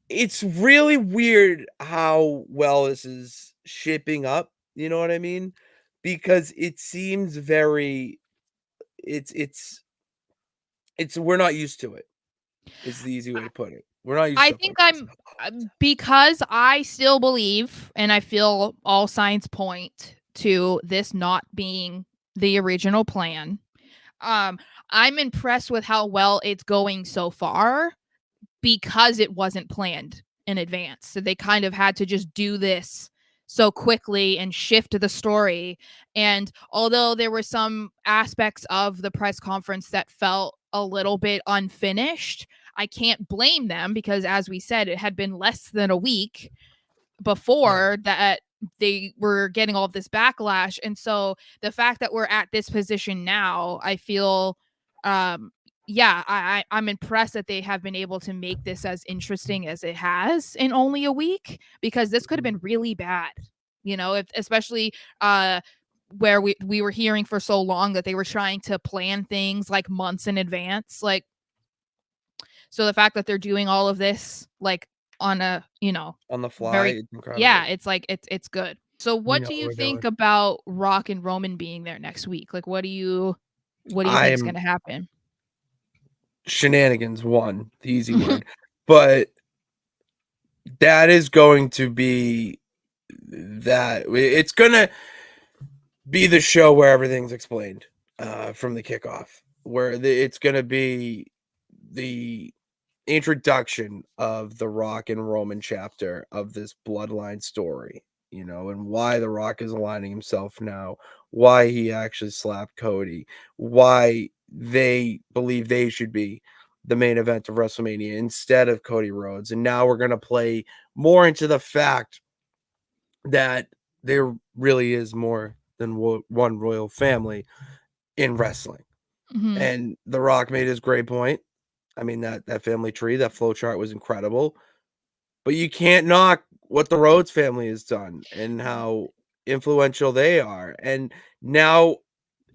It's really weird how well this is shaping up, you know what I mean? Because it seems very it's we're not used to it, is the easy way to put it. We're not used I to it think like this. because I still believe, and I feel all signs point to this not being the original plan. Um, I'm impressed with how well it's going so far because it wasn't planned in advance. So they kind of had to just do this so quickly and shift the story. And although there were some aspects of the press conference that felt a little bit unfinished, I can't blame them because, as we said, it had been less than a week Yeah. before that they were getting all of this backlash. And so the fact that we're at this position now, I feel um yeah, I'm impressed that they have been able to make this as interesting as it has in only a week, because this could have Mhm. been really bad. If especially uh where we were hearing for so long that they were trying to plan things like months in advance. Like, so the fact that they're doing all of this like on a, On the fly, very, it's yeah, incredible. it's like it's good. So We what know do what you we're think doing. about Rock and Roman being there next week? Like, what do you think is I'm going to happen? shenanigans, one, the easy word. But that is going to be it's gonna be the show where everything's explained, from the kickoff, where it's gonna be the introduction of the Rock and Roman chapter of this bloodline story, and why the Rock is aligning himself now, why he actually slapped Cody, why they believe they should be the main event of WrestleMania instead of Cody Rhodes. And now we're going to play more into the fact that there really is more than one royal family in wrestling. Mhm. And The Rock made his great point. I mean, that family tree, that flow chart was incredible, but you can't knock what the Rhodes family has done and how influential they are. And now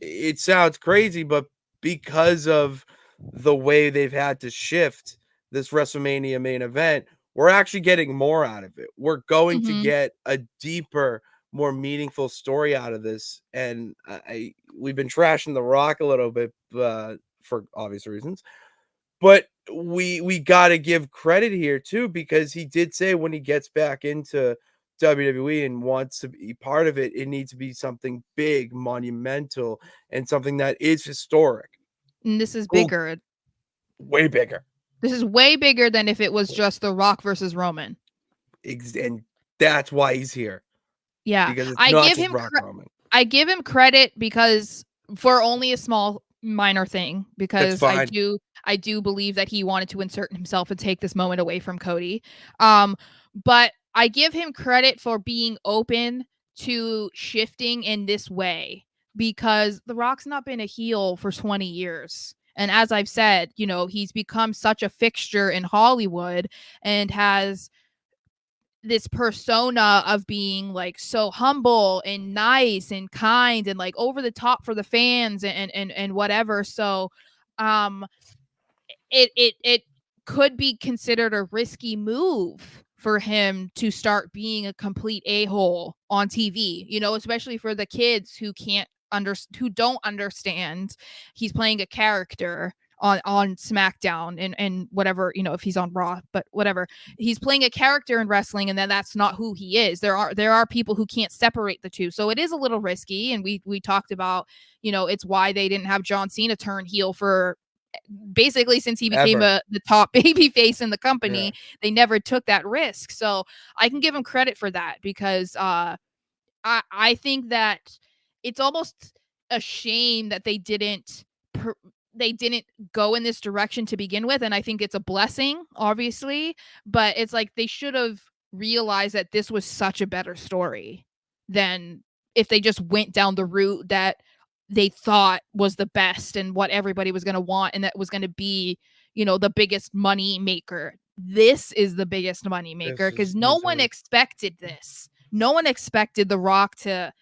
it sounds crazy, but because of the way they've had to shift this WrestleMania main event, we're actually getting more out of it. We're going to Mhm. get a deeper, more meaningful story out of this. And we've been trashing The Rock a little bit, for obvious reasons, but we got to give credit here too, because he did say when he gets back into WWE and wants to be part of it, it needs to be something big, monumental, and something that is historic. And this is Well, bigger. way bigger. This is way bigger than if it was just The Rock versus Roman. And that's why he's here, Yeah. because it's I not give just him Rock Roman. I give him credit because for only a small minor thing, That's because fine. I do believe that he wanted to insert himself and take this moment away from Cody. Um but I give him credit for being open to shifting in this way, because The Rock's not been a heel for 20 years. And as I've said, he's become such a fixture in Hollywood and has this persona of being like so humble and nice and kind and like over the top for the fans and whatever. So um it could be considered a risky move for him to start being a complete a-hole on TV, especially for the kids who can't who don't understand he's playing a character on SmackDown and whatever, if he's on Raw, but whatever. He's playing a character in wrestling, and then that's not who he is. There are people who can't separate the two. So it is a little risky, and we talked about, it's why they didn't have John Cena turn heel for basically since he became Ever. the top baby face in the Yeah. company. They never took that risk. So I can give him credit for that, because I think that it's almost a shame that they didn't go in this direction to begin with. And I think it's a blessing, obviously, but it's like they should have realized that this was such a better story than if they just went down the route that they thought was the best and what everybody was going to want, and that was going to be, the biggest money maker. This is the biggest money maker, This because is no one easily. expected this. No one expected The Rock to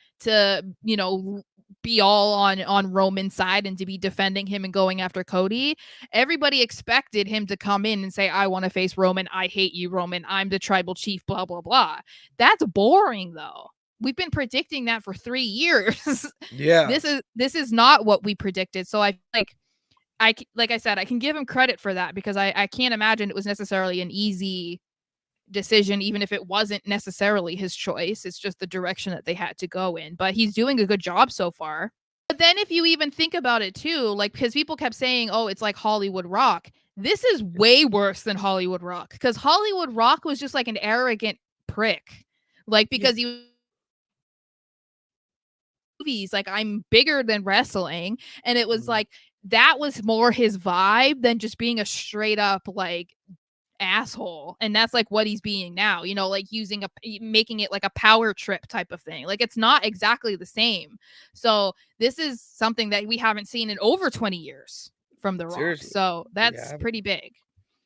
be all on Roman's side and to be defending him and going after Cody. Everybody expected him to come in and say, I want to face Roman. I hate you, Roman. I'm the tribal chief, blah, blah, blah. That's boring, though. We've been predicting that for 3 years. Yeah. This is not what we predicted. So I like I said, I can give him credit for that because I can't imagine it was necessarily an easy decision, even if it wasn't necessarily his choice. It's just the direction that they had to go in. But he's doing a good job so far. But then if you even think about it too, like, because people kept saying, oh, it's like Hollywood Rock. This is way worse than Hollywood Rock, because Hollywood Rock was just like an arrogant prick. Like, because he movies, like, I'm bigger than wrestling. And it was like, that was more his vibe than just being a straight up like asshole. And that's like what he's being now, you know, like making it like a power trip type of thing. Like, it's not exactly the same. So this is something that we haven't seen in over 20 years from The Rock. Seriously. So that's pretty big.